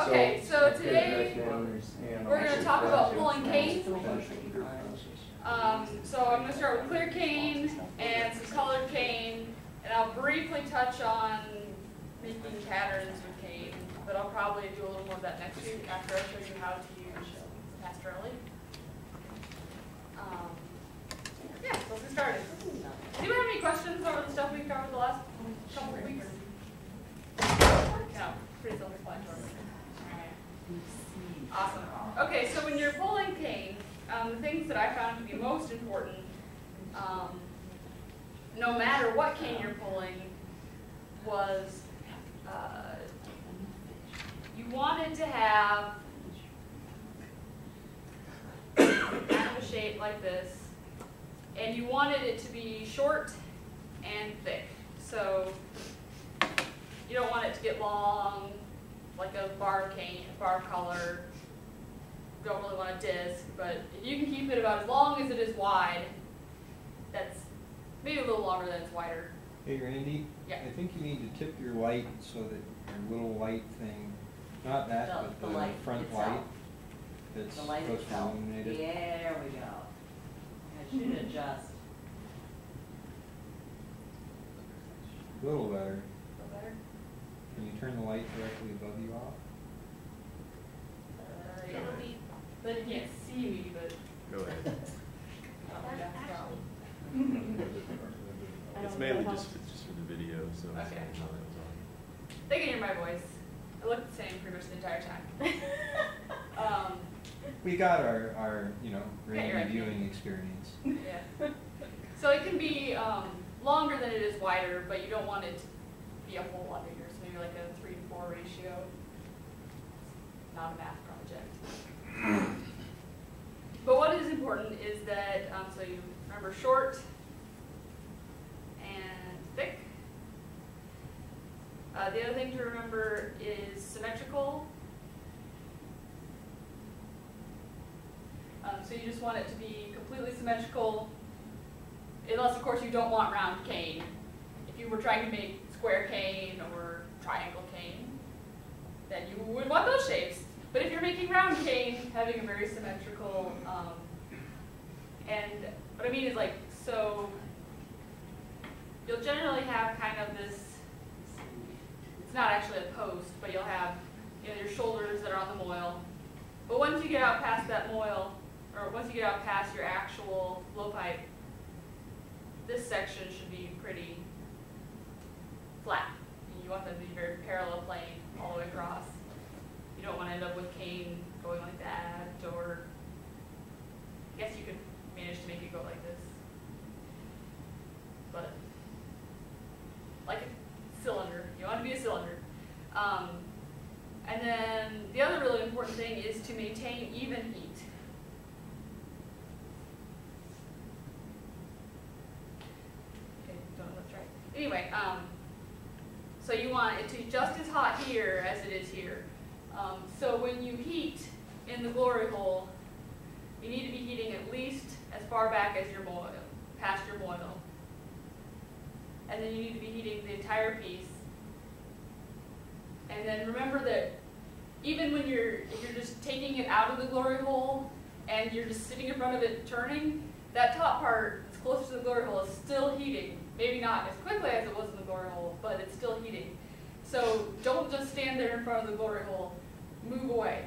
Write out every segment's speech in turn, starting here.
Okay, so today we're going to talk about pulling cane. So I'm going to start with clear cane and some colored cane, and I'll briefly touch on making patterns with cane, but I'll probably do a little more of that next week after I show you how to use Pastorelli. Yeah, so let's get started. Do you have any questions over the stuff we've covered the last couple of weeks? No, pretty self-explanatory. Awesome. Okay, so when you're pulling cane, the things that I found to be most important, no matter what cane you're pulling, was you wanted to have kind of a shape like this, and you wanted it to be short and thick. So you don't want it to get long, like a bar cane, bar color. You don't really want a disc, but if you can keep it about as long as it is wide, that's maybe a little longer than it's wider. Hey Randy, yeah. I think you need to tip your light so that your little light thing, not that, but the light front itself. light that's The light supposed to itself. illuminate it. There we go. I should adjust. A little better. A little better? Can you turn the light directly above you off? Yeah. Then you can't see me, but Go ahead. that's the problem. It's mainly just for the video, so it's Okay. not that was on. They can hear my voice. I look the same pretty much the entire time. We got our you're Randy right. viewing experience. Yeah. So it can be longer than it is wider, but you don't want it to be a whole lot bigger. So maybe like a 3 to 4 ratio. Not a math project. But what is important is that, so you remember short and thick. The other thing to remember is symmetrical. So you just want it to be completely symmetrical, unless of course you don't want round cane. If you were trying to make square cane or triangle cane, then you would want those shapes. But if you're making round cane, having a very symmetrical, and what I mean is like, so you'll generally have kind of this, it's not actually a post, but you'll have your shoulders that are on the moil. But once you get out past that moil, or once you get out past your actual blowpipe, this section should be pretty flat. You want them to be very parallel plane all the way across. You don't want to end up with cane going like that, or I guess you could manage to make it go like this. But like a cylinder, you want it to be a cylinder. And then the other really important thing is to maintain even heat. Okay, don't know that's right. Anyway, so you want it to be just as hot here as it is here. So when you heat in the glory hole, you need to be heating at least as far back as your moil, past your moil. And then you need to be heating the entire piece. And then remember that even when if you're just taking it out of the glory hole and you're just sitting in front of it turning, that top part that's closer to the glory hole is still heating. Maybe not as quickly as it was in the glory hole, but it's still heating. So don't just stand there in front of the glory hole. Move away.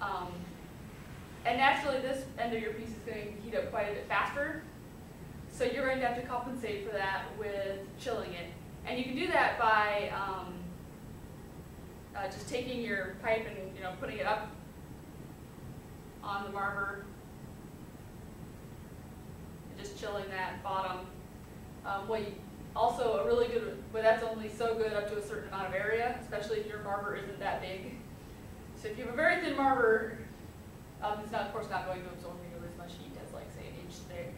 And naturally, this end of your piece is going to heat up quite a bit faster. So you're going to have to compensate for that with chilling it. And you can do that by just taking your pipe and putting it up on the marber and just chilling that bottom. Also a really good, but that's only so good up to a certain amount of area, especially if your marber isn't that big. So if you have a very thin marber, it's not, of course, not going to absorb nearly as much heat as, like, say, an inch thick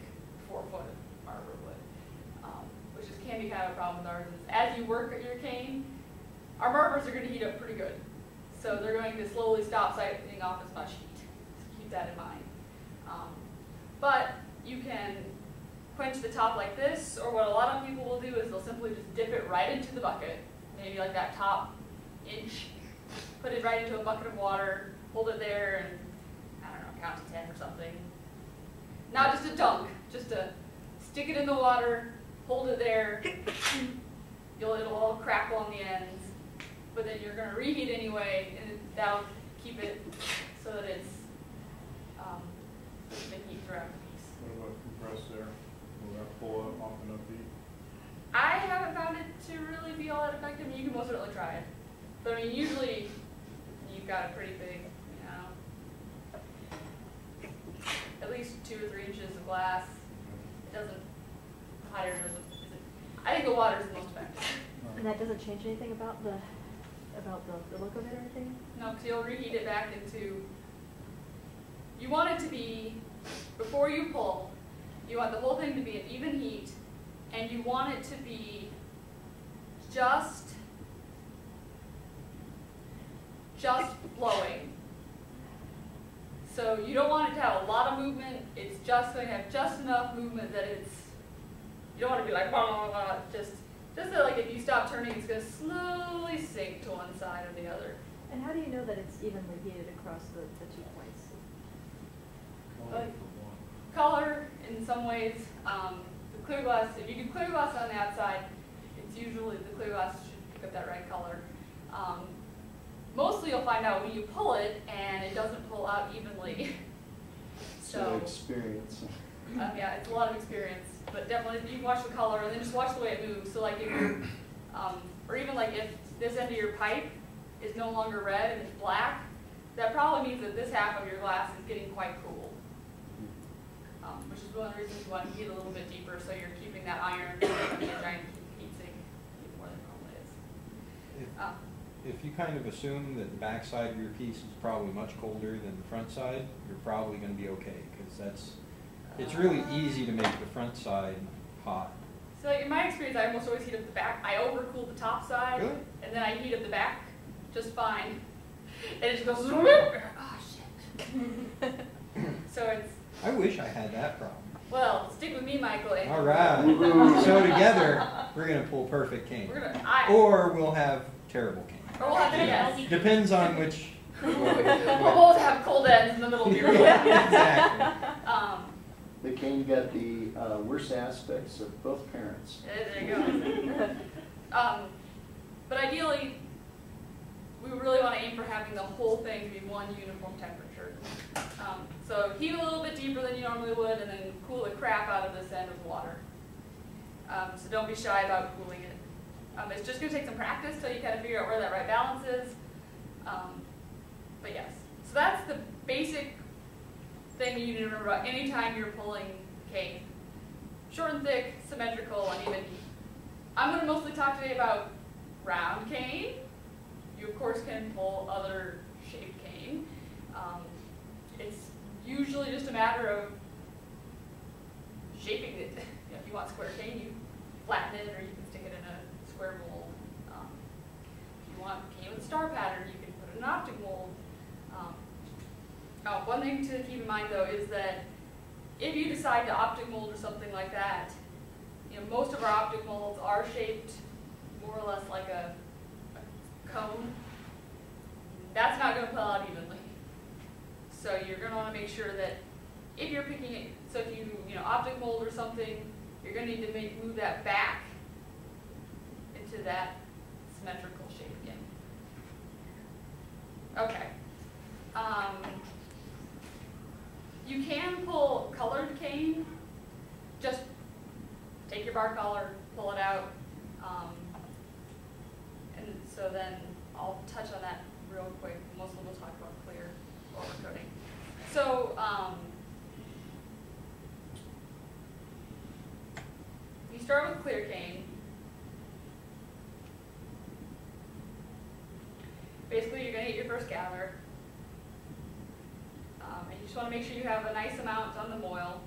4-foot marber would, which can be kind of a problem with ours. Is as you work at your cane, our marbers are going to heat up pretty good, so they're going to slowly stop siphoning off as much heat. So keep that in mind. But you can quench the top like this, or what a lot of people will do is they'll simply just dip it right into the bucket, maybe like that top inch put it right into a bucket of water, hold it there, and I don't know, count to 10 or something. Not just a dunk, just to stick it in the water, hold it there. It'll all crackle on the ends, but then you're going to reheat anyway, and that'll keep it so that it's the heat throughout the piece. What about compressed air? Will that pull up off enough heat? I haven't found it to really be all that effective. You can most certainly try it, but I mean, usually you've got a pretty big, at least 2 or 3 inches of glass. It doesn't, hot air doesn't. I think the water is the most effective. And that doesn't change anything about the look of it or anything? No, because you'll reheat it back into. You want it to be, before you pull, you want the whole thing to be an even heat, and you want it to be just flowing. So you don't want it to have a lot of movement. It's just going to have just enough movement that it's. You don't want to be like blah blah blah. Just that like if you stop turning, it's going to slowly sink to one side or the other. And how do you know that it's evenly heated across the 2 points? Color in some ways. The clear glass. If you do clear glass on the outside, it's usually the clear glass should pick up that right color. Mostly you'll find out when you pull it and it doesn't pull out evenly. So experience. yeah, it's a lot of experience, but definitely you can watch the color and then just watch the way it moves. So like if you're, or even like if this end of your pipe is no longer red and it's black, that probably means that this half of your glass is getting quite cool. Which is one of the reasons you want to heat a little bit deeper, so you're keeping that iron from being a giant heat sink even more than it normally is. If you kind of assume that the back side of your piece is probably much colder than the front side, you're probably going to be okay, because it's really easy to make the front side hot. So like in my experience, I almost always heat up the back. I overcool the top side, Really? and then I heat up the back just fine. And it just goes, oh shit. So it's, I wish I had that problem. well, stick with me, Michael. And All right. So together, we're going to pull perfect cane. we're gonna, Or we'll have terrible cane. or we'll have to, yes. Depends on which. We'll both have cold ends in the middle of your Exactly. The cane got the worst aspects of both parents. There you go. But ideally, we really want to aim for having the whole thing be one uniform temperature. So heat a little bit deeper than you normally would, and then cool the crap out of this end with water. So don't be shy about cooling it. It's just going to take some practice till you kind of figure out where that right balance is. But yes, so that's the basic thing you need to remember about any time you're pulling cane. Short and thick, symmetrical, and even heat. I'm going to mostly talk today about round cane. You of course can pull other shaped cane. It's usually just a matter of shaping it. You know, if you want square cane, you flatten it, or you can stick it in a square mold. If you want cane with star pattern, you can put it in an optic mold. One thing to keep in mind though is that if you decide to optic mold or something like that, you know, most of our optic molds are shaped more or less like a cone. That's not going to pull out evenly. So you're going to want to make sure that if you're picking it, so if you optic mold or something, you're going to need to move that back into that symmetrical shape again. Okay. You can pull colored cane. Just take your bar color, pull it out, and so then I'll touch on that real quick. Mostly we'll talk about clear overcoating. So you start with clear cane. Basically, you're going to hit your first gather. And you just want to make sure you have a nice amount on the moil.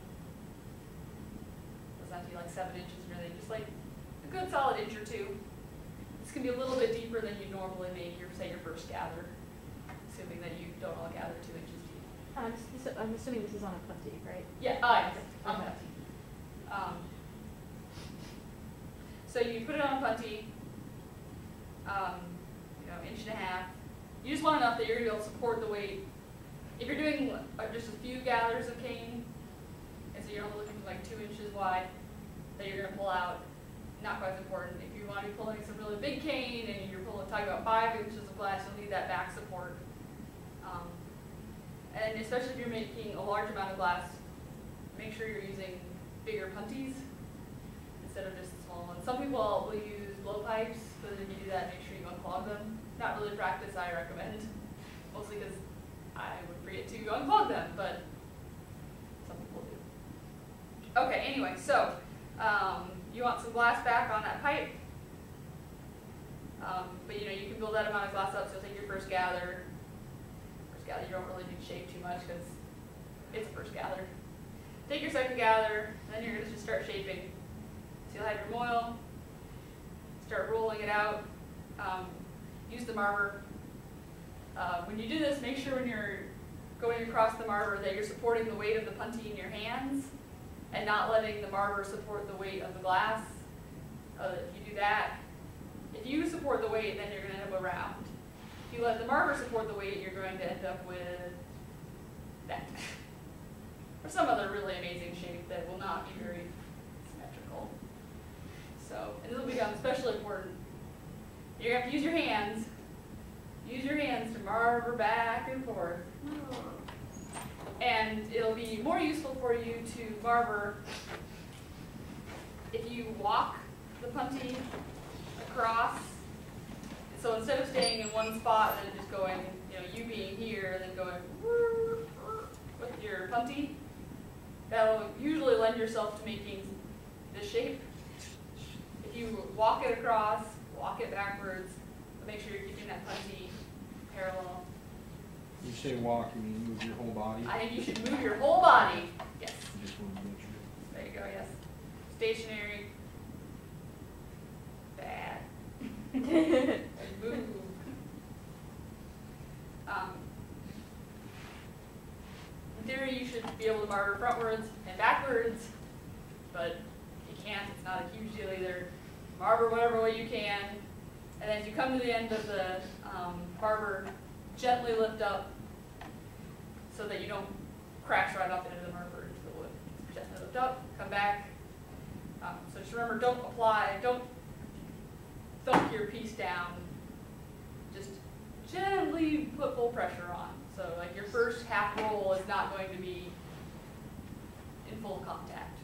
Doesn't have to be like 7 inches or anything, just like a good solid inch or two. This can be a little bit deeper than you normally make your, say, your first gather, assuming that you don't all gather 2 inches deep. I'm assuming this is on a putty, right? Yeah, Okay. So you put it on a putty, 1.5 inches. you just want enough that you're going to be able to support the weight. If you're doing just a few gathers of cane, and so you're only looking for like 2 inches wide, that you're going to pull out, not quite as important. If you want to be pulling some really big cane and you're talking about 5 inches of glass, you'll need that back support. And especially if you're making a large amount of glass, make sure you're using bigger punties instead of just small ones. Some people will use blowpipes, but if you do that, make sure you unclog them. Not really practice I recommend, mostly because I would forget to unclog them, but some people do. Okay, anyway, so you want some glass back on that pipe, but you know, you can build that amount of glass up, so take your first gather. First gather, you don't really need to shape too much because it's a first gather. Take your second gather, and then you're going to just start shaping. So you'll have your moil, start rolling it out, use the marber. When you do this, make sure when you're going across the marber that you're supporting the weight of the punty in your hands and not letting the marber support the weight of the glass. If you do that, if you support the weight, then you're going to end up around. If you let the marber support the weight, you're going to end up with that. Or some other really amazing shape that will not be very symmetrical. So, and this will become especially important. You're going to have to use your hands. Use your hands to marber back and forth. And it'll be more useful for you to marber if you walk the punty across. So instead of staying in one spot and then just going, you know, you being here and then going with your punty, that'll usually lend yourself to making this shape. If you walk it across, walk it backwards, but make sure you're keeping that punty parallel. You say walk, you mean move your whole body? I think you should move your whole body. Yes. Just want to make sure. There you go, yes. Stationary. Bad. Move. In theory, you should be able to marber frontwards and backwards, but you can't. It's not a huge deal either. Marber whatever way you can, and as you come to the end of the marber, gently lift up so that you don't crash right off into the marber into the wood. Gently lift up, come back. So just remember, don't thump your piece down. Just gently put full pressure on. So like your first half roll is not going to be in full contact.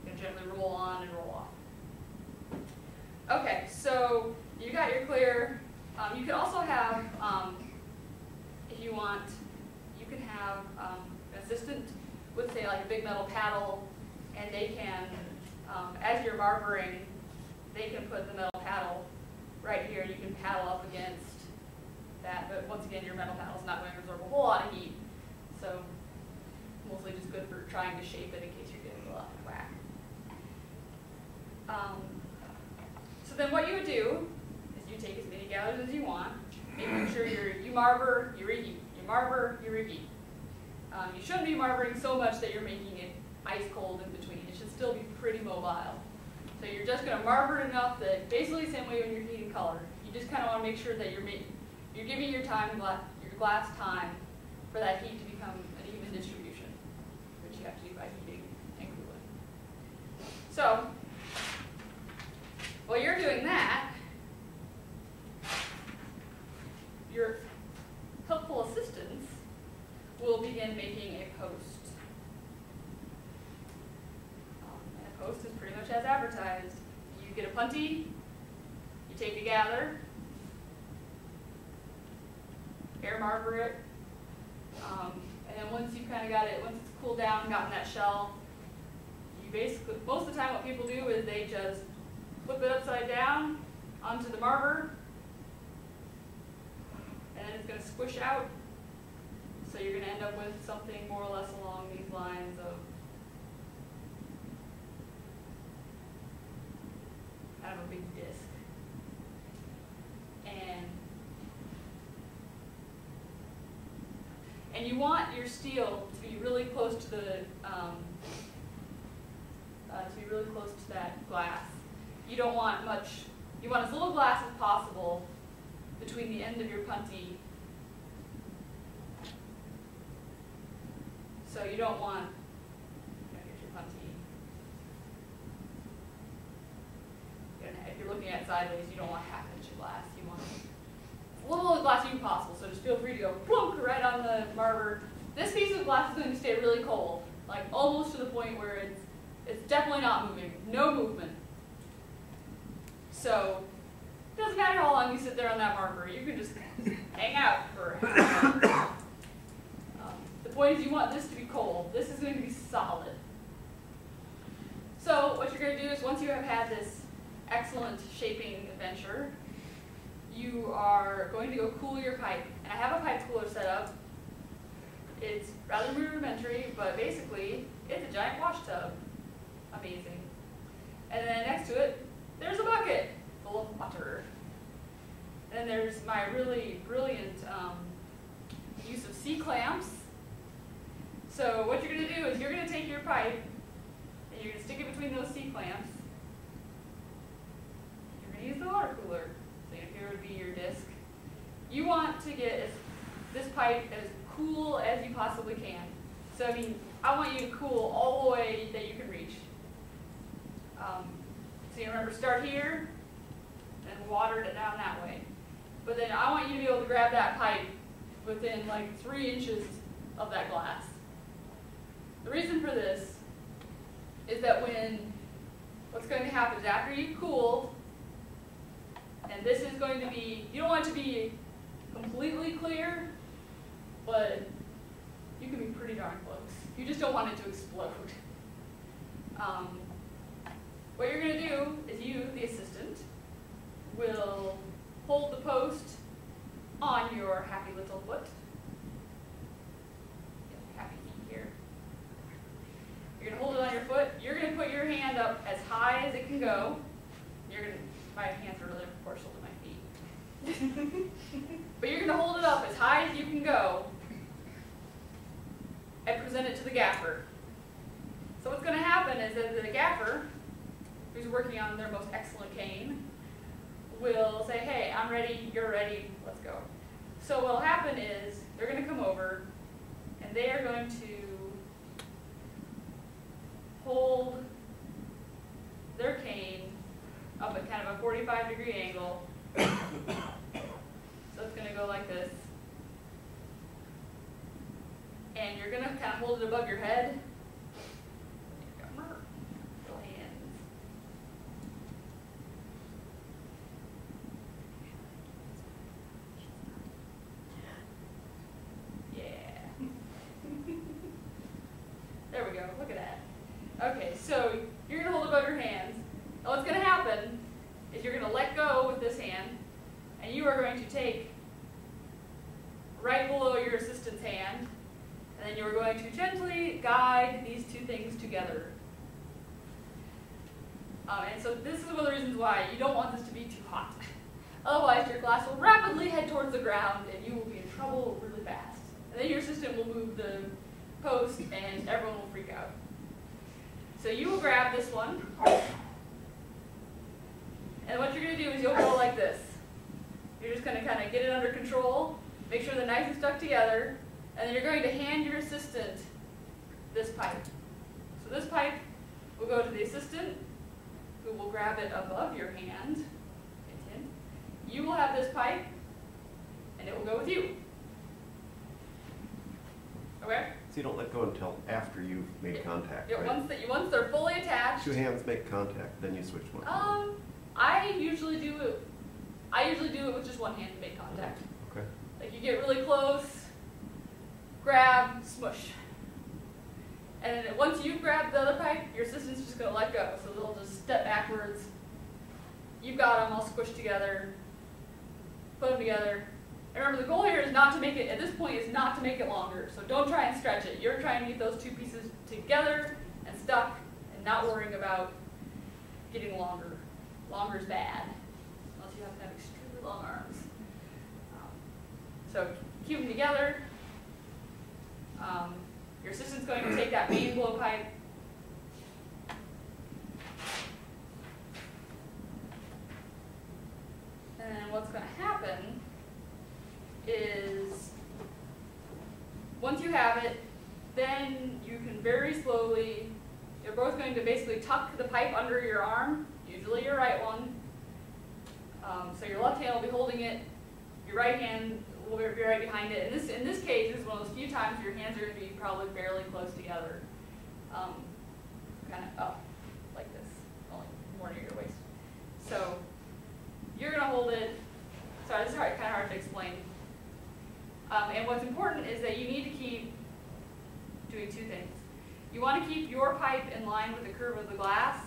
You can gently roll on and roll off. Okay, so you got your clear. You can also have, if you want, you can have an assistant with, say, like a big metal paddle, and they can, as you're marbering, they can put the metal paddle right here. You can paddle up against that, but once again, your metal paddle is not going to absorb a whole lot of heat, so mostly just good for trying to shape it in case you're getting a lot of whack. So then what you would do is you take as many gathers as you want, making sure you marber, you reheat. You marber, you reheat. You shouldn't be marbering so much that you're making it ice cold in between. It should still be pretty mobile. So you're just going to marber it enough that basically the same way when you're heating color. You just kind of want to make sure that you're giving your glass time for that heat to become an even distribution, which you have to do by heating and cooling. So while you're doing that, your helpful assistants will begin making a post. And a post is pretty much as advertised. You get a punty, you take a gather, air marber it, and then once you kind of got it, once it's cooled down and gotten that shell, you basically, most of the time what people do is they just flip it upside down onto the marber, and then it's going to squish out. So you're going to end up with something more or less along these lines of kind of a big disc. And you want your steel to be really close to the that glass. You don't want much. You want as little glass as possible between the end of your puntee. So you don't want, here's your puntee. If you're looking at it sideways, you don't want half an inch of glass. You want as little of glass as possible, so just feel free to go plunk right on the marker. This piece of glass is going to stay really cold, like almost to the point where it's definitely not moving, no movement. So it doesn't matter how long you sit there on that marker, you can just hang out for half an hour. The point is you want this to be cold. This is going to be solid. So what you're going to do is once you have had this excellent shaping adventure, you are going to go cool your pipe. And I have a pipe cooler set up. It's rather rudimentary, but basically it's a giant wash tub. Amazing. And then next to it, there's a bucket full of water. And there's my really brilliant use of C-clamps. So what you're going to do is you're going to take your pipe and you're going to stick it between those C-clamps. You're going to use the water cooler. So here would be your disc. You want to get this pipe as cool as you possibly can. So I mean, I want you to cool all the way that you can reach. So you remember, start here and water it down that way. But then I want you to be able to grab that pipe within like 3 inches of that glass. The reason for this is that what's going to happen is after you've cooled, and this is going to be, you don't want it to be completely clear, but you can be pretty darn close. You just don't want it to explode. What you're going to do is you, the assistant, will hold the post on your happy little foot. Happy feet here. You're going to hold it on your foot. You're going to put your hand up as high as it can go. My hands are really proportional to my feet. But you're going to hold it up as high as you can go and present it to the gaffer. So what's going to happen is that the gaffer, who's working on their most excellent cane, will say, hey, I'm ready, you're ready, let's go. So what will happen is they're going to come over and they are going to hold their cane up at kind of a 45-degree angle. So it's going to go like this. And you're going to kind of hold it above your head. Little hands. Yeah. There we go. Look at that. Okay, so you're going to hold it above your hands. And what's going to happen is you're going to let go with this hand, and you are going to take right below your assistant's hand, and then you're going to gently guide these two things together. And so this is one of the reasons why you don't want this to be too hot. Otherwise, your glass will rapidly head towards the ground, and you will be in trouble really fast. And then your assistant will move the post, and everyone will freak out. So you will grab this one, and what you're going to do is you'll go like this. You're just going to kind of get it under control, make sure they're nice and stuck together, and then you're going to hand your assistant this pipe. So this pipe will go to the assistant, who will grab it above your hand. It's him. You will have this pipe, and it will go with you. Okay? So you don't let go until after you've made contact, Yeah, right? once they're fully attached. Two hands make contact, then you switch one. I usually do it with just one hand to make contact. Okay. Like you get really close, grab, smush. And then once you've grabbed the other pipe, your assistant's just going to let go. So they'll just step backwards. You've got them all squished together. Put them together. And remember, the goal here is not to make it, at this point, is not to make it longer. So don't try and stretch it. You're trying to get those two pieces together and stuck and not worrying about getting longer. Longer is bad, unless you have to have extremely long arms. So keep them together. Your assistant's going to take that main blowpipe, and what's going to happen Once you have it, then you can very slowly, you're both going to basically tuck the pipe under your arm, usually your right one. So your left hand will be holding it, your right hand will be right behind it. In this case, this is one of those few times your hands are going to be probably fairly close together. Kind of up, like this, only more near your waist. So you're going to hold it. Sorry, this is kind of hard to explain. And what's important is that you need to keep doing two things. You want to keep your pipe in line with the curve of the glass.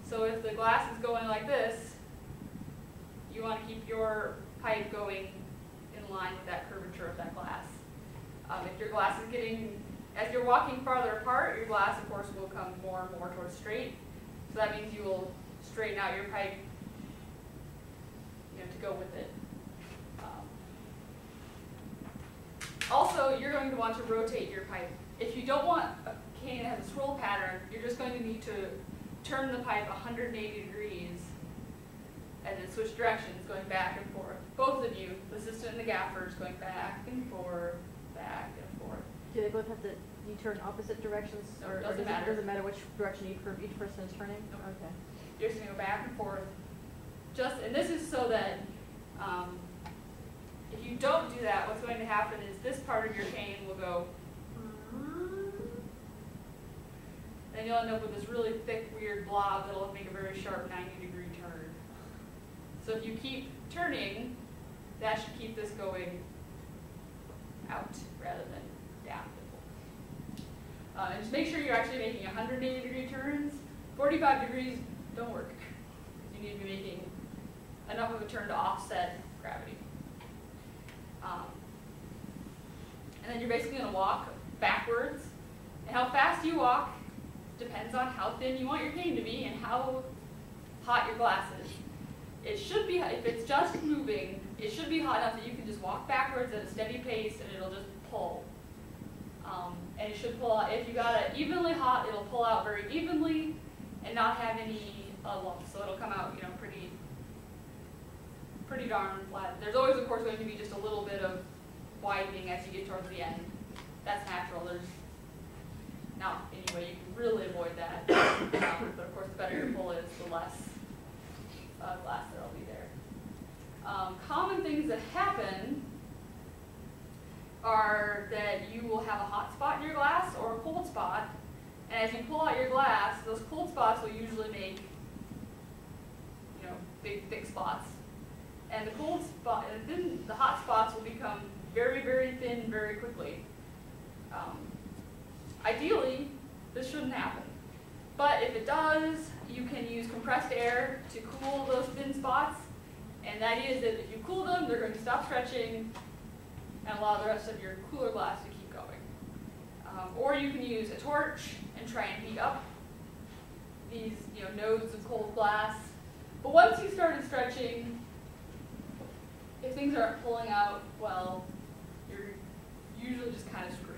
So if the glass is going like this, you want to keep your pipe going in line with that curvature of that glass. If your glass is getting, as you're walking farther apart, your glass, of course, will come more and more towards straight. So that means you will straighten out your pipe, to go with it. Also, you're going to want to rotate your pipe. If you don't want a cane that has a swirl pattern, you're just going to need to turn the pipe 180 degrees and then switch directions, going back and forth. Both of you, the assistant and the gaffer, is going back and forth, back and forth. Do they both have to, you turn opposite directions, or Doesn't matter. does it matter which direction each person is turning? Nope. Okay. You're just going to go back and forth. And this is so that if you don't do that, what's going to happen is this part of your cane will go, then you'll end up with this really thick, weird blob that'll make a very sharp 90-degree turn. So if you keep turning, that should keep this going out rather than down. And just make sure you're actually making 180-degree turns. 45 degrees don't work. You need to be making enough of a turn to offset gravity. And then you're basically going to walk backwards. And how fast you walk depends on how thin you want your cane to be and how hot your glass is. It should be, if it's just moving, it should be hot enough that you can just walk backwards at a steady pace and it'll just pull. And it should pull out, if you got it evenly hot, it'll pull out very evenly and not have any lumps. So it'll come out, pretty darn flat. There's always, of course, going to be just a little bit of widening as you get towards the end. That's natural. There's not any way you can really avoid that. But of course, the better your pull is, the less glass that'll be there. Common things that happen are that you will have a hot spot in your glass or a cold spot, and as you pull out your glass, those cold spots will usually make, big, thick spots. And the cold spot, and then the hot spots will become very, very thin very quickly. Ideally, this shouldn't happen. But if it does, you can use compressed air to cool those thin spots. And the idea is that if you cool them, they're going to stop stretching and allow the rest of your cooler glass to keep going. Or you can use a torch and try and heat up these nodes of cold glass. But once you started stretching, if things aren't pulling out well, you're usually just kind of screwed.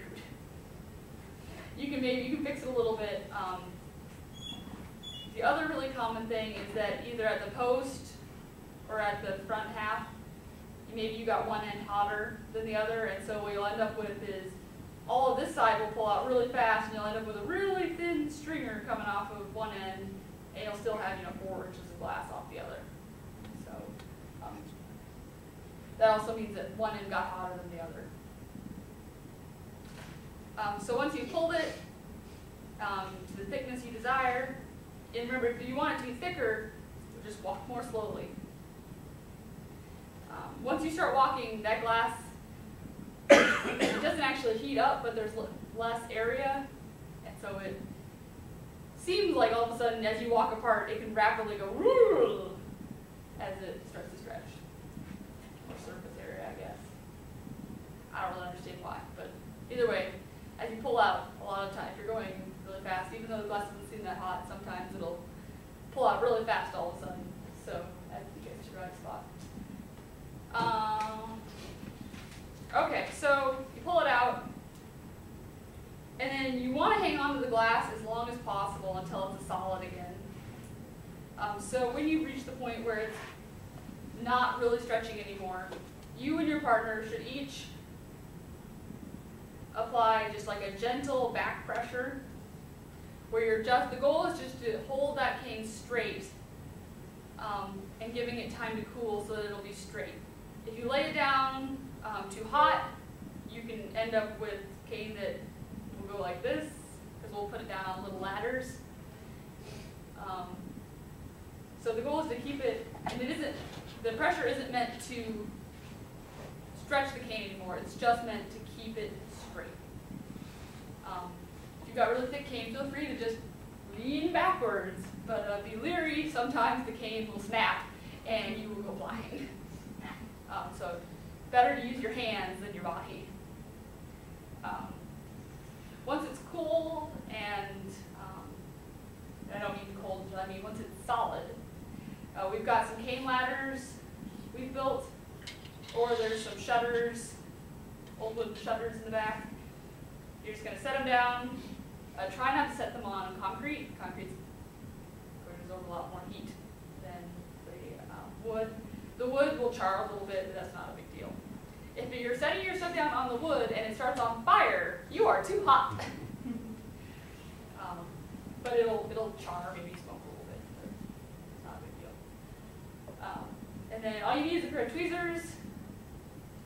You can fix it a little bit. The other really common thing is that either at the post or at the front half, maybe you got one end hotter than the other, and so what you'll end up with is all of this side will pull out really fast, and you'll end up with a really thin stringer coming off of one end, and you'll still have 4 inches of glass off the other. So that also means that one end got hotter than the other. So once you've pulled it to the thickness you desire, and remember, if you want it to be thicker, just walk more slowly. Once you start walking, that glass, it doesn't actually heat up, but there's less area, and so it seems like all of a sudden, as you walk apart, it can rapidly go as it starts to stretch. More surface area, I guess. I don't really understand why, but either way, as you pull out, a lot of times, if you're going really fast, even though the glass doesn't seem that hot, sometimes it'll pull out really fast all of a sudden. So as you get to your right spot. Okay, so you pull it out, and then you want to hang on to the glass as long as possible until it's a solid again. So when you reach the point where it's not really stretching anymore, you and your partner should each just like a gentle back pressure, where the goal is just to hold that cane straight, and giving it time to cool so that it'll be straight. If you lay it down too hot, you can end up with cane that will go like this, because we'll put it down on little ladders. So the goal is to keep it, and the pressure isn't meant to stretch the cane anymore, it's just meant to keep it straight. If you've got really thick cane, feel free to just lean backwards, but be leery, sometimes the cane will snap and you will go flying. So better to use your hands than your body. Once it's cool, and I don't mean cold, I mean once it's solid, we've got some cane ladders we've built, or there's some shutters, old wooden shutters in the back. You're just going to set them down. Try not to set them on concrete. Concrete's going to absorb a lot more heat than the wood. The wood will char a little bit, but that's not a big deal. If you're setting your stuff down on the wood and it starts on fire, you are too hot. But it'll char, maybe smoke a little bit, but it's not a big deal. And then all you need is a pair of tweezers.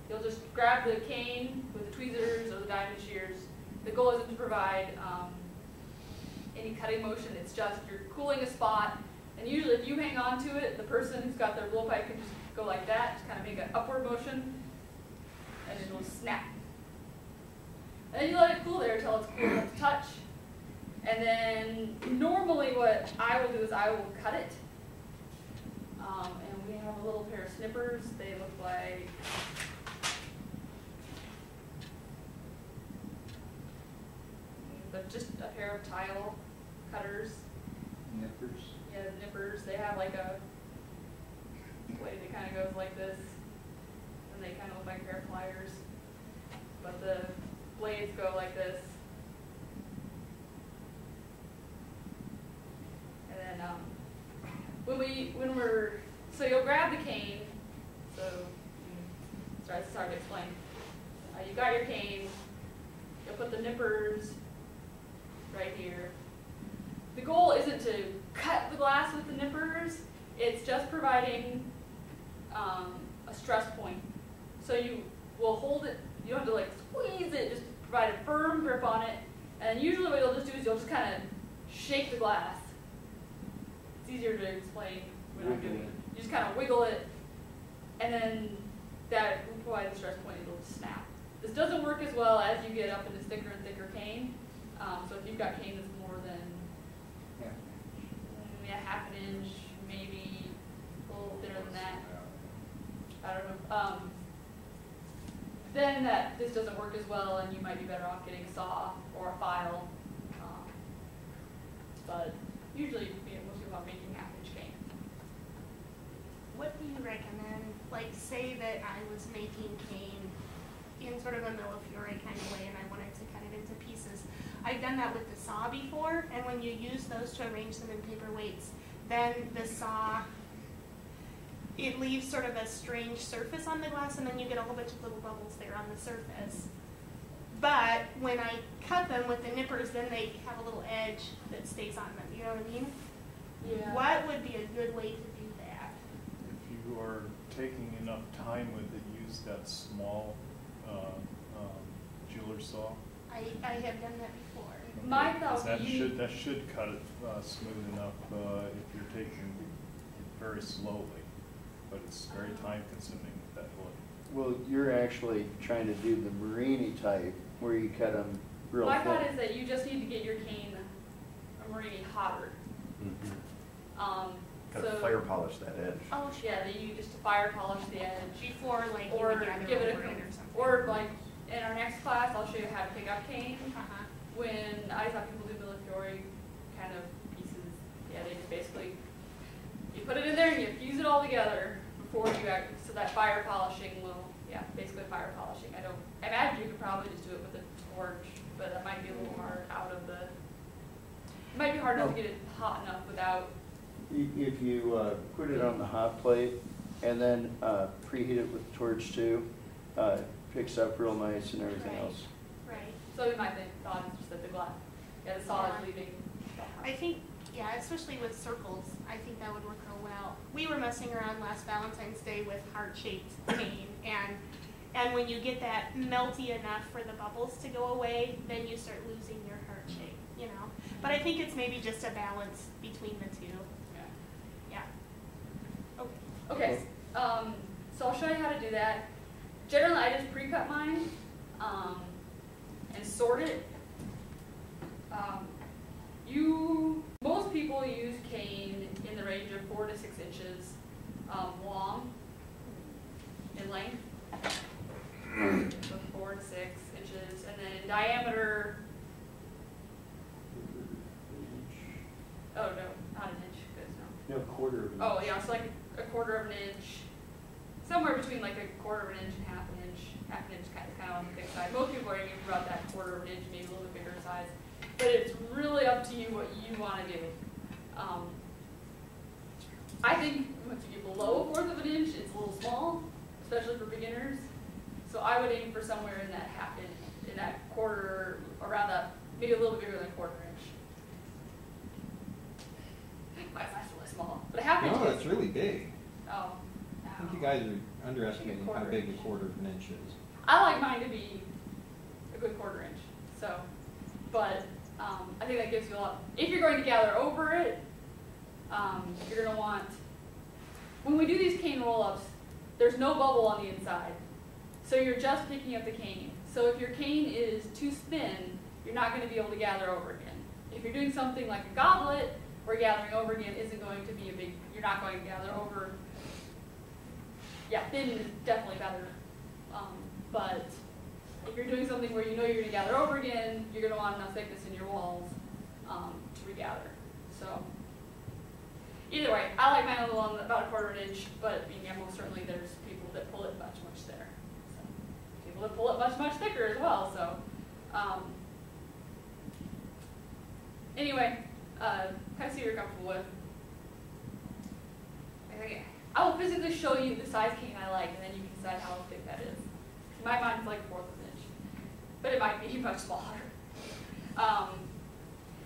You'll just grab the cane with the tweezers or the diamond shears. The goal isn't to provide any cutting motion, it's just you're cooling a spot, and usually if you hang on to it, the person who's got their blowpipe can just go like that, just kind of make an upward motion, and it will snap. And then you let it cool there until it's cool enough to touch. And then normally what I will do is I will cut it. And we have a little pair of snippers. They look like just a pair of tile cutters. Nippers. Yeah, nippers. They have like a blade that kind of goes like this, and they kind of look like a pair of pliers. But the blades go like this. And then so you'll grab the cane. So sorry, it's hard to explain. You've got your cane. You'll put the nippers right here. The goal isn't to cut the glass with the nippers. It's just providing a stress point. So you will hold it. You don't have to like squeeze it. Just provide a firm grip on it. And usually what you'll just do is you'll just kind of shake the glass. It's easier to explain when I'm doing it. You just kind of wiggle it, and then that will provide the stress point. It'll just snap. This doesn't work as well as you get up into thicker and thicker cane. So if you've got cane that's more than half an inch, maybe a little thinner than that, I don't know. Then this doesn't work as well, and you might be better off getting a saw or a file. But usually, most people are making half-inch cane. What do you recommend? Like, say that I was making cane in sort of a millefiori kind of way, and I wanted to cut it into pieces. I've done that with the saw before, and when you use those to arrange them in paper weights, then the saw, it leaves sort of a strange surface on the glass, and then you get a whole bunch of little bubbles there on the surface. But when I cut them with the nippers, then they have a little edge that stays on them. You know what I mean? Yeah. What would be a good way to do that? If you are taking enough time with it, use that small jeweler saw. I have done that before. My thought Because would be that should cut it smooth enough if you're taking it very slowly, but it's very time consuming with that wood. Well, you're actually trying to do the Marini type, where you cut them real my thick. thought is that you just need to get your cane a Marini hotter. Kind of fire polish that edge. Oh, Yeah, that you just fire polish the edge, before like you or would gather give it over a, it or something. or like in our next class, I'll show you how to pick up cane. Uh-huh. When I saw people do millefiori kind of pieces, yeah, they just basically, you put it in there and you fuse it all together before you act, so that fire polishing will, basically fire polishing. I imagine you could probably just do it with a torch, but that might be a little hard out of the, it might be hard enough to get it hot enough without. If you put it on the hot plate and then preheat it with the torch too, picks up real nice and everything Right. else. Right. So my thought is just that the glass, the saw is Yeah. leaving. I think, yeah, especially with circles, I think that would work real well. We were messing around last Valentine's Day with heart-shaped cane, and when you get that melty enough for the bubbles to go away, then you start losing your heart shape, you know. But I think it's maybe just a balance between the two. Yeah. Okay. Okay, so I'll show you how to do that. Generally, I just pre-cut mine and sort it. Most people use cane in the range of 4 to 6 inches long in length, so 4 to 6 inches, and then in diameter. Oh no, not an inch, because no. No, quarter of an Oh inch. yeah, so like a quarter of an inch, somewhere between like a quarter of an inch and half an inch. Half an inch is kind of on the thick side. Most people are aiming for about that quarter of an inch, maybe a little bit bigger size. But it's really up to you what you want to do. I think once you get below a 1/4 of an inch, it's a little small, especially for beginners. So I would aim for somewhere in that half inch, in that quarter, around that, maybe a little bit bigger than a 1/4 inch. That's really small, but a half inch No, is. that's really big. Oh. I think you guys are underestimating how big a 1/4 of an inch is. I like mine to be a good 1/4 inch. So, but I think that gives you a lot. If you're going to gather over it, you're going to want. When we do these cane roll-ups, there's no bubble on the inside, so you're just picking up the cane. So if your cane is too thin, you're not going to be able to gather over again. If you're doing something like a goblet, where gathering over again isn't going to be a big. You're not going to gather over. Yeah, thin is definitely better. But if you're doing something where you know you're going to gather over again, you're going to want enough thickness in your walls to regather. So either way, I like mine a little about a 1/4 inch, but yeah, most certainly there's people that pull it much thinner. So people that pull it much thicker as well. So anyway, kind of see what you're comfortable with. Okay. I will physically show you the size cane I like, and then you can decide how thick that is. My mine's like 1/4 of an inch, but it might be much smaller.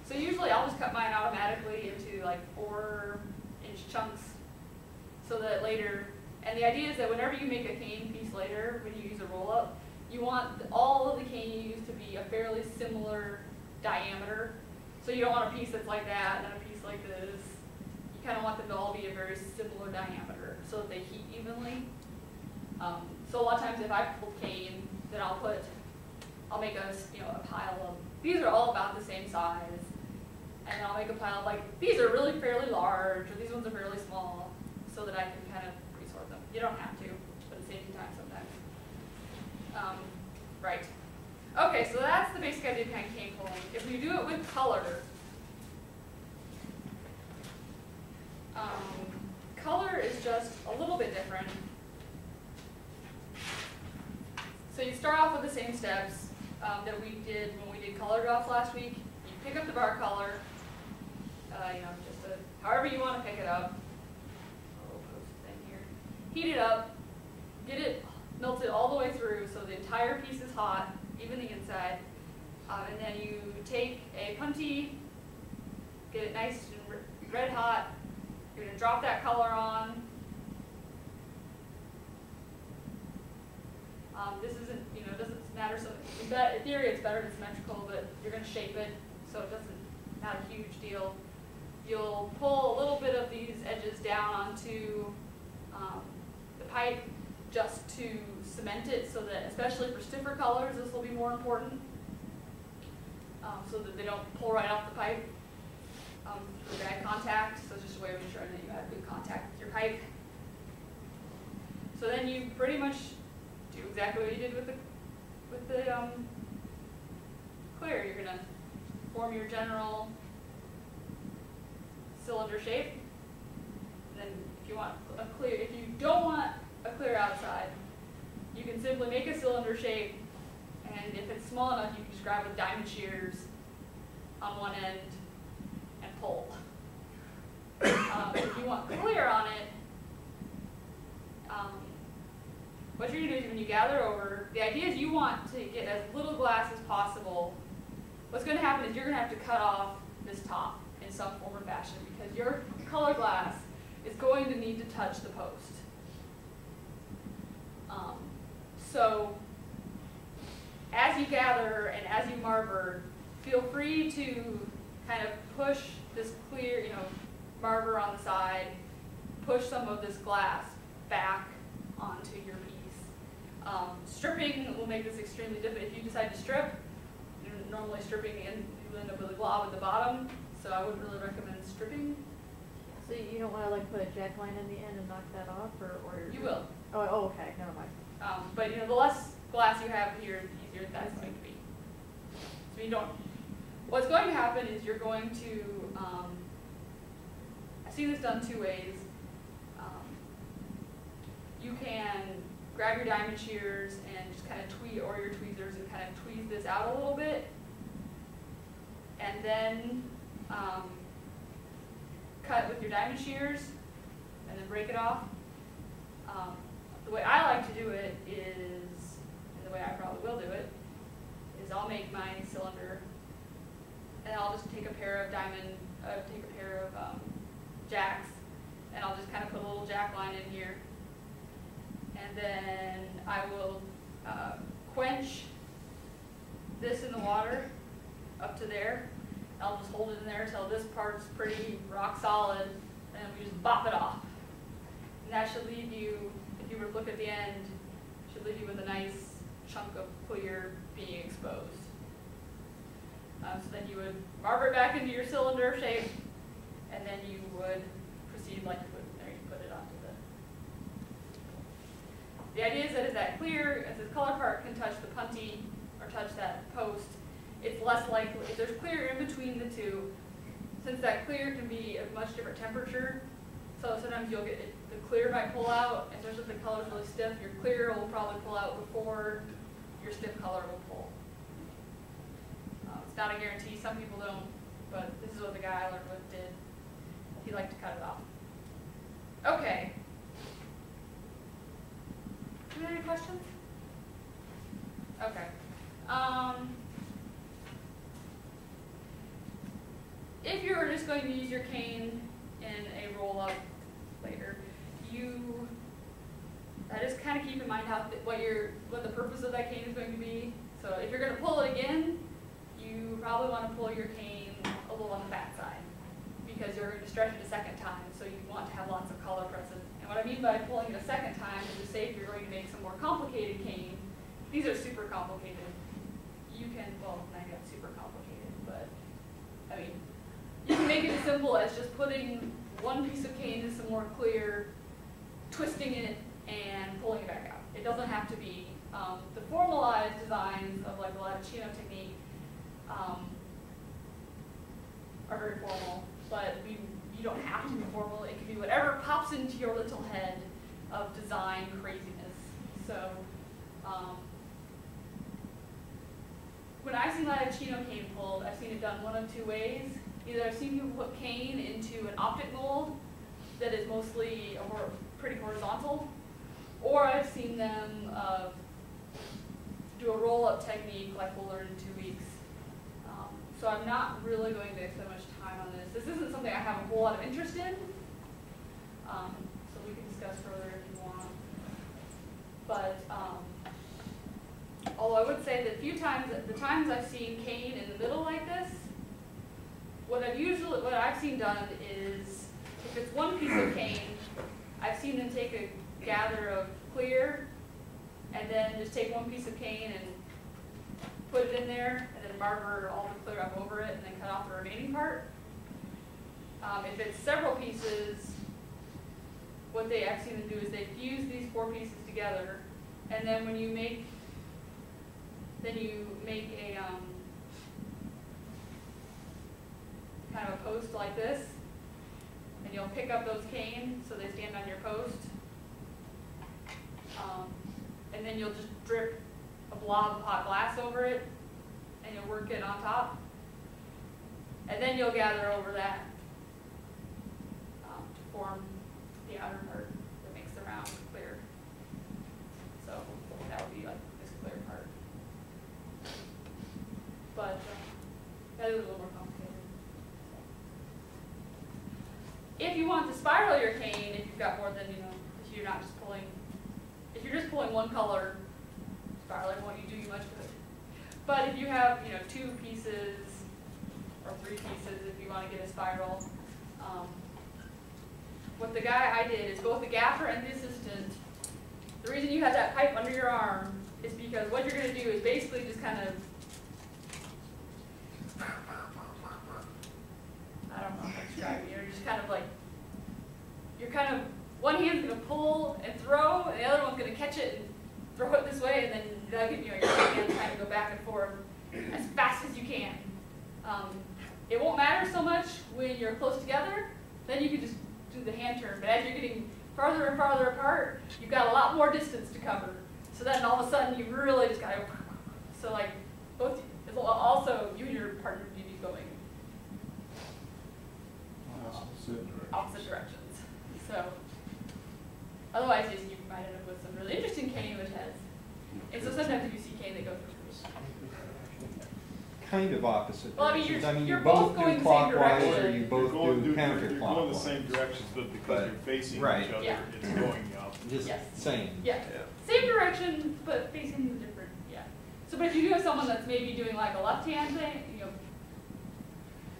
So usually I'll just cut mine automatically into like 4-inch chunks, so that later. And the idea is that whenever you make a cane piece later, when you use a roll-up, you want all of the cane you use to be a fairly similar diameter. So you don't want a piece that's like that and then a piece like this. You kind of want them to all be a very similar diameter so that they heat evenly. So a lot of times if I pull cane, then I'll make a pile of, these are all about the same size. And then I'll make a pile of like, these are really fairly large, or these ones are fairly small, so that I can kind of resort them. You don't have to, but it saves you time sometimes. Right. Okay, so that's the basic idea behind cane pulling. If we do it with color, color is just a little bit different. So you start off with the same steps that we did when we did color drops last week. You pick up the bar color, however you want to pick it up. A little post thing here. Heat it up, get it melted all the way through so the entire piece is hot, even the inside. And then you take a punty, get it nice and red hot. You're going to drop that color on. This isn't, it doesn't matter. So in theory, it's better than symmetrical, but you're going to shape it, so it doesn't, not a huge deal. You'll pull a little bit of these edges down onto the pipe just to cement it, so that, especially for stiffer colors, this will be more important, so that they don't pull right off the pipe for bad contact. So it's just a way of ensuring that you have good contact with your pipe. So then you pretty much do exactly what you did with the clear. You're gonna form your general cylinder shape. And then if you want a clear, if you don't want a clear outside, you can simply make a cylinder shape, and if it's small enough, you can just grab with diamond shears on one end and pull. If you want clear on it, what you're going to do is when you gather over, the idea is you want to get as little glass as possible what's going to happen is you're going to have to cut off this top in some form or fashion because your color glass is going to need to touch the post. So as you gather and as you marver, feel free to kind of push this clear, marver on the side, push some of this glass back onto your piece. Stripping will make this extremely difficult. If you decide to strip, normally stripping and you end up with a glob at the bottom, so I wouldn't really recommend stripping. So you don't want to like put a jack line in the end and knock that off, or You will. Oh, okay, never mind. But the less glass you have here, the easier that's going to be. So you don't. What's going to happen is you're going to. I see this done two ways. You can grab your diamond shears and just kind of tweeze, or your tweezers, and kind of tweeze this out a little bit, and then cut with your diamond shears, and then break it off. The way I like to do it is, and the way I probably will do it, is I'll make my cylinder, and I'll just take a pair of jacks, and I'll just kind of put a little jack line in here, and then I will quench this in the water up to there. I'll just hold it in there until this part's pretty rock solid, and then we just bop it off. And that should leave you, if you were to look at the end, should leave you with a nice chunk of clear being exposed. So then you would marver it back into your cylinder shape, and then you would proceed like you would there. You put it onto the idea is that as that clear, as the color part can touch the punty or touch that post, it's less likely, if there's clear in between the two, since that clear can be a much different temperature, so sometimes you'll get, the clear might pull out, especially if the color's really stiff, your clear will probably pull out before your stiff color will pull. It's not a guarantee, some people don't, but this is what the guy I learned with did. He liked to cut it off. Okay. Do you have any questions? Okay. If you're just going to use your cane in a roll-up later, just kind of keep in mind what the purpose of that cane is going to be. So if you're going to pull it again, you probably want to pull your cane a little on the fat side because you're going to stretch it a second time, so you want to have lots of color present. And what I mean by pulling it a second time is to say if you're going to make some more complicated cane, these are super complicated. You can, well, not yet super complicated, but I mean, you can make it as simple as just putting one piece of cane in some more clear, twisting it, and pulling it back out. It doesn't have to be the formalized designs of like the Latticino technique are very formal, but you don't have to be formal. It can be whatever pops into your little head of design craziness. So when I've seen Latticino cane pulled, I've seen it done one of two ways. Either I've seen people put cane into an optic mold that is mostly pretty horizontal, or I've seen them do a roll-up technique like we'll learn in 2 weeks. So I'm not really going to spend much time on this. This isn't something I have a whole lot of interest in, so we can discuss further if you want. But although I would say that the times I've seen cane in the middle like this, what I've seen done is, if it's one piece of cane, I've seen them take a gather of clear, and then just take one piece of cane and put it in there, and then marver all the clear up over it, and then cut off the remaining part. If it's several pieces, what I've seen them do is they fuse these 4 pieces together, and then when you make, a kind of a post like this, and you'll pick up those cane so they stand on your post, and then you'll just drip a blob of hot glass over it, and you'll work it on top, and then you'll gather over that to form the outer part that makes the round clear. So that would be like this clear part. But if you want to spiral your cane, if you've got more than, if you're not just pulling, if you're just pulling one color, spiraling won't do you much good. But if you have, 2 pieces or 3 pieces, if you want to get a spiral, what the guy I did is both the gaffer and the assistant, the reason you have that pipe under your arm is because what you're going to do is basically just kind of, I don't know how to describe it, you're just kind of like, one hand's going to pull and throw, and the other one's going to catch it and throw it this way, and then that'll give you your hands kind of go back and forth as fast as you can. It won't matter so much when you're close together, then you can just do the hand turn, but as you're getting farther and farther apart, you've got a lot more distance to cover. So then all of a sudden you really just gotta, so like, also you and your partner need to be going opposite directions. So, otherwise you might end up with some really interesting cane which has, and so sometimes you see cane that go through. Kind of opposite Well, I mean, directions. you're You both both going do the same clockwise or direction. you both do You're going the counterclockwise. same directions, but because But- you're facing right. each other, Yeah. it's going up. Just Yes. saying. Yeah. Same direction, but facing different, yeah. So, but if you do have someone that's maybe doing like a left hand thing,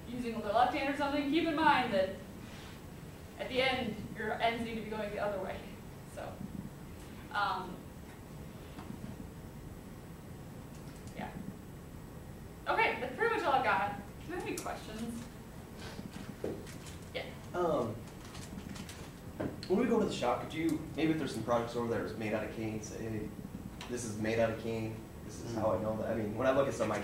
using the left hand or something, keep in mind that at the end, your ends need to be going the other way. So, yeah. Okay, that's pretty much all I've got. Do you have any questions? Yeah. When we go to the shop, could you, maybe if there's some products over there that's made out of cane, say, hey, this is made out of cane, this is how I know that. I mean, when I look at some, I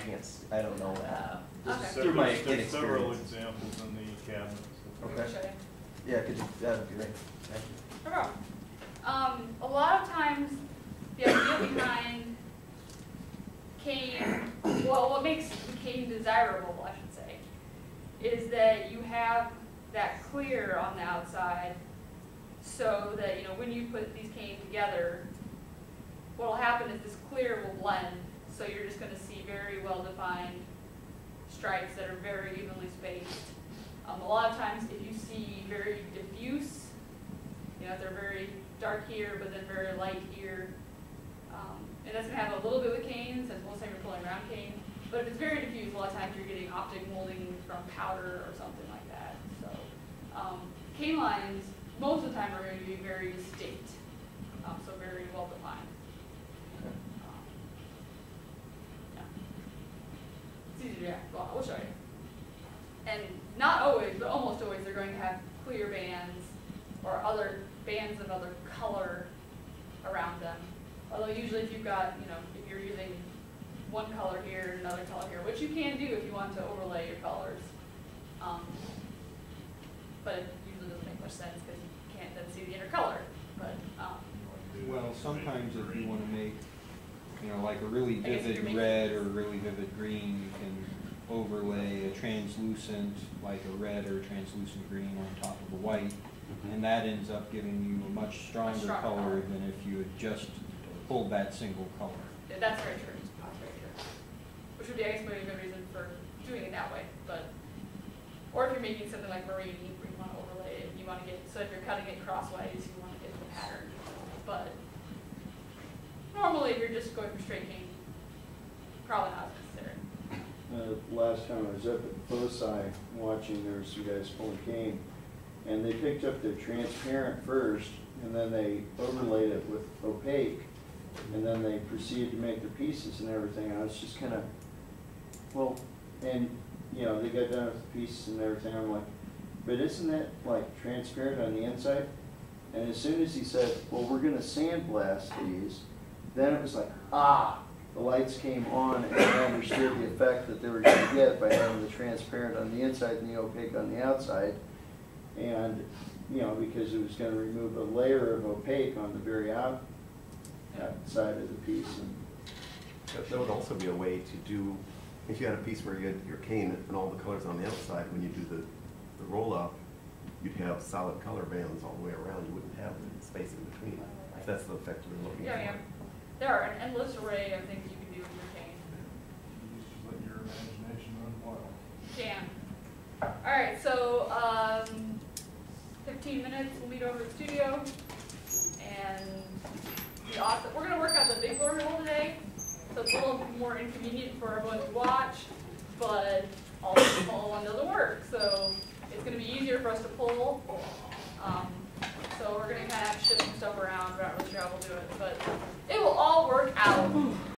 don't know that. Okay. Through my There's several inexperience. examples in the cabinets. Okay. Show you. Yeah, could you, that would be great. Thank you. No problem. A lot of times, the idea behind cane, well, what makes the cane desirable, I should say, is that you have that clear on the outside, so that, when you put these canes together, what will happen is this clear will blend, so you're just going to see very well-defined stripes that are very evenly spaced. A lot of times, if you see very diffuse, they're very dark here, but then very light here. It doesn't have a little bit with canes, as most of the time you're pulling around cane. But if it's very diffuse, a lot of times you're getting optic molding from powder or something like that. So, cane lines, most of the time, are going to be very distinct, so very well defined. Yeah. It's easy to react. Well, we'll show you. And not always, but almost always, they're going to have clear bands or other bands of other color around them. Although usually if you've got, if you're using one color here and another color here, which you can do if you want to overlay your colors. But it usually doesn't make much sense because you can't then see the inner color. But Well, sometimes if you want to make, like a really I guess if you're vivid making- red or a really vivid green, you can overlay a translucent, like a red or translucent green on top of a white. And that ends up giving you a much stronger stronger color color. than if you had just pulled that single color. yeah, that's very true. That's very true. Which would be, I guess, maybe a good reason for doing it that way. But or if you're making something like marine, where you want to overlay it, you want to get, so if you're cutting it crossways, you want to get the pattern. But normally, if you're just going for straight cane, probably not necessary. Last time I was up at Foci watching, there were some guys pulling cane, and they picked up their transparent first, and then they overlaid it with opaque, and then they proceeded to make their pieces and everything. And I was just kind of, well, and they got done with the pieces and everything. I'm like, but isn't that like transparent on the inside? And as soon as he said, well, we're going to sandblast these, then it was like, the lights came on, and I understood the effect that they were going to get by having the transparent on the inside and the opaque on the outside. And, because it was going to remove a layer of opaque on the very outside of the piece. And That would also be a way to do, if you had a piece where you had your cane and all the colors on the outside, when you do the roll up, you'd have solid color bands all the way around. You wouldn't have the space in between, if that's the effect you're looking for. Yeah. There are an endless array of things you can do with your cane. You just let your imagination run wild. Jam. All right, so minutes, we'll meet over at the studio. And be awesome. We're gonna work on the big glory hole today, so it's a little more inconvenient for everyone to watch, but also the small one doesn't work. So it's gonna be easier for us to pull. So we're gonna kind of have to shift some stuff around. We're not really sure how we'll do it, but it will all work out.